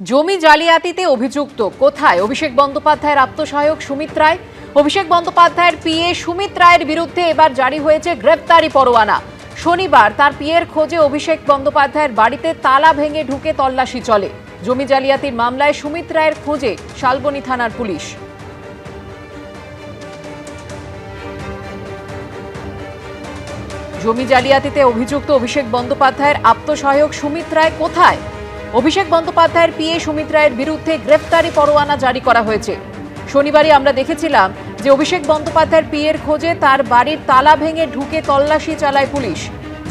জমি জালিয়াতিতে অভিযুক্ত কোথায় অভিষেক বন্দ্যোপাধ্যায়ের আত্মসহায়ক সুমিত রায়। অভিষেক বন্দ্যোপাধ্যায়ের পিএ সুমিত রায়ের বিরুদ্ধে এবার জারি হয়েছে গ্রেফতারি পরোয়ানা। শনিবার তার পিএর খোঁজে অভিষেক বন্দ্যোপাধ্যায়ের বাড়িতে তালা ভেঙে ঢুকে তল্লাশি চলে। জমি জালিয়াতির মামলায় সুমিত রায়ের খোঁজে শালবনী থানার পুলিশ। জমি জালিয়াতিতে অভিযুক্ত অভিষেক বন্দ্যোপাধ্যায়ের আত্মসহায়ক সুমিত রায় কোথায়? অভিষেক বন্দ্যোপাধ্যায়ের পিএ সুমিত রায়ের বিরুদ্ধে গ্রেফতারি পরোয়ানা জারি করা হয়েছে। শনিবারই আমরা দেখেছিলাম যে অভিষেক বন্দ্যোপাধ্যায়ের পিএর খোঁজে তার বাড়ির তালা ভেঙে ঢুকে তল্লাশি চালায় পুলিশ।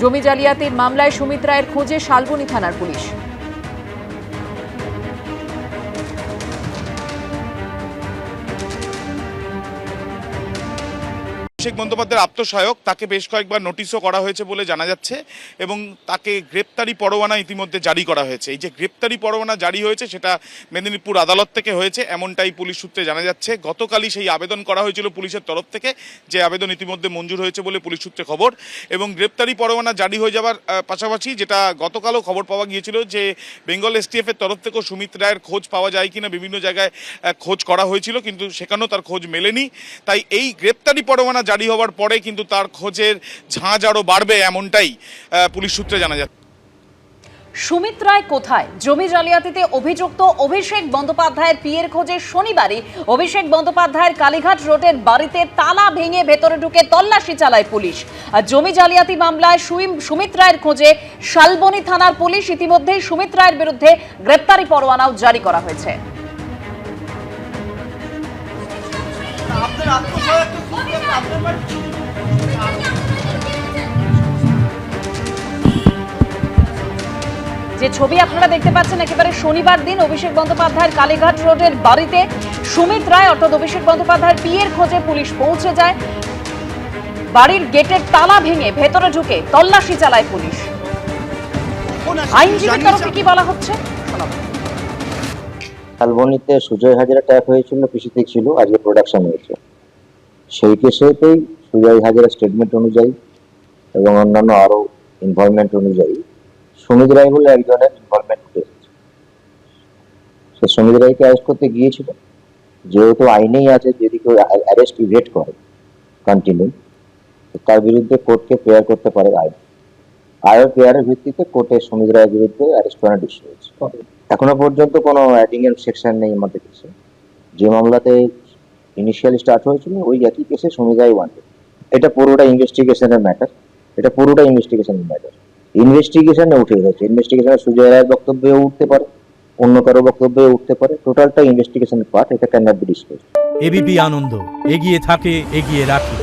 জমি জালিয়াতির মামলায় সুমিত রায়ের খোঁজে শালবনী থানার পুলিশ। অভিষেক বন্দ্যোপাধ্যায়ের আত্মসহায়ক তাকে বেশ কয়েকবার নোটিশও করা হয়েছে বলে জানা যাচ্ছে এবং তাকে গ্রেপ্তারি পরোয়ানা ইতিমধ্যে জারি করা হয়েছে। এই যে গ্রেপ্তারি পরোয়ানা জারি হয়েছে সেটা মেদিনীপুর আদালত থেকে হয়েছে এমনটাই পুলিশ সূত্রে জানা যাচ্ছে। গতকালই সেই আবেদন করা হয়েছিল পুলিশের তরফ থেকে, যে আবেদন ইতিমধ্যে মঞ্জুর হয়েছে বলে পুলিশ সূত্রে খবর। এবং গ্রেপ্তারি পরোয়ানা জারি হয়ে যাওয়ার পাশাপাশি যেটা গতকালও খবর পাওয়া গিয়েছিল যে বেঙ্গল এসটিএফ এর তরফ থেকেও সুমিত রায়ের খোঁজ পাওয়া যায় কিনা বিভিন্ন জায়গায় খোঁজ করা হয়েছিল, কিন্তু সেখানেও তার খোঁজ মেলেনি। তাই এই গ্রেপ্তারি পরোয়ানা জারি হওয়ার পরে কিন্তু তার খোঁজের ঝাঁজ আরো বাড়বে এমনটাই পুলিশ সূত্রে জানা যাচ্ছে। সুমিত রায় কোথায়? জমি জালিয়াতিতে অভিযুক্ত অভিষেক বন্দ্যোপাধ্যায়ের পিএর খোঁজে শনিবারই অভিষেক বন্দ্যোপাধ্যায়ের কালীঘাট রোডের বাড়িতে তালা ভেঙে ভেতরে ঢুকে তল্লাশি চালায় পুলিশ। আর জমি জালিয়াতি মামলায় সুমিত রায়ের খোঁজে শালবনী থানার পুলিশ। ইতিমধ্যেই সুমিত রায়ের বিরুদ্ধে গ্রেপ্তারি পরোয়ানাও জারি করা হয়েছে। যে ছবি আপনারা দেখতে পাচ্ছেন একেবারে শনিবার দিন অভিষেক বন্দ্যোপাধ্যায়ের কালীঘাট রোডের বাড়িতে সুমিত রায় অর্থাৎ অভিষেক বন্দ্যোপাধ্যায়ের পিএর খোঁজে পুলিশ পৌঁছে যায়। বাড়ির গেটের তালা ভেঙে ভেতরে ঢুকে তল্লাশি চালায় পুলিশ। আইনজীবীর তরফে কি বলা হচ্ছে শালবনীতে সুজয় হাজরা ট্যাপ হয়েছিল, পিসিতে ছিল, আজকে প্রোডাকশন হয়েছে। সেই কেসেতেই সুজয় হাজরা স্টেটমেন্ট অনুযায়ী এবং অন্যান্য আরো ইনভলভমেন্ট অনুযায়ী সুমিত রায় বলে একজনের ইনভলভমেন্ট উঠে এসেছে। সে সুমিত রায়কে অ্যারেস্ট করতে গিয়েছিল, যেহেতু আইনেই আছে যদি কেউ অ্যারেস্ট ইভেট করে কন্টিনিউ, তার বিরুদ্ধে কোর্টকে প্রেয়ার করতে পারে আইন। আয়ের প্রেয়ারের ভিত্তিতে কোর্টে সুমিত রায়ের বিরুদ্ধে অ্যারেস্ট ওয়ারেন্ট ইস্যু হয়েছে। এখনো পর্যন্ত কোনো অ্যাডিংয়ের সেকশন নেই আমাদের কেসে। যে মামলাতে ইনিশিয়ালি স্টার্ট হয়েছিল ওই একই কেসে সুমিত রায় ওয়ান্টেড। এটা পুরোটা ইনভেস্টিগেশনের ম্যাটার, ইনভেস্টিগেশনে উঠে গেছে। ইনভেস্টিগেশনে সুজয় রায়ের বক্তব্যেও উঠতে পারে, অন্য কারো বক্তব্যেও উঠতে পারে। টোটালটা ইনভেস্টিগেশনের পার্ট, এটা can not be disclosed. ABP Ananda এগিয়ে থাকে, এগিয়ে রাখে।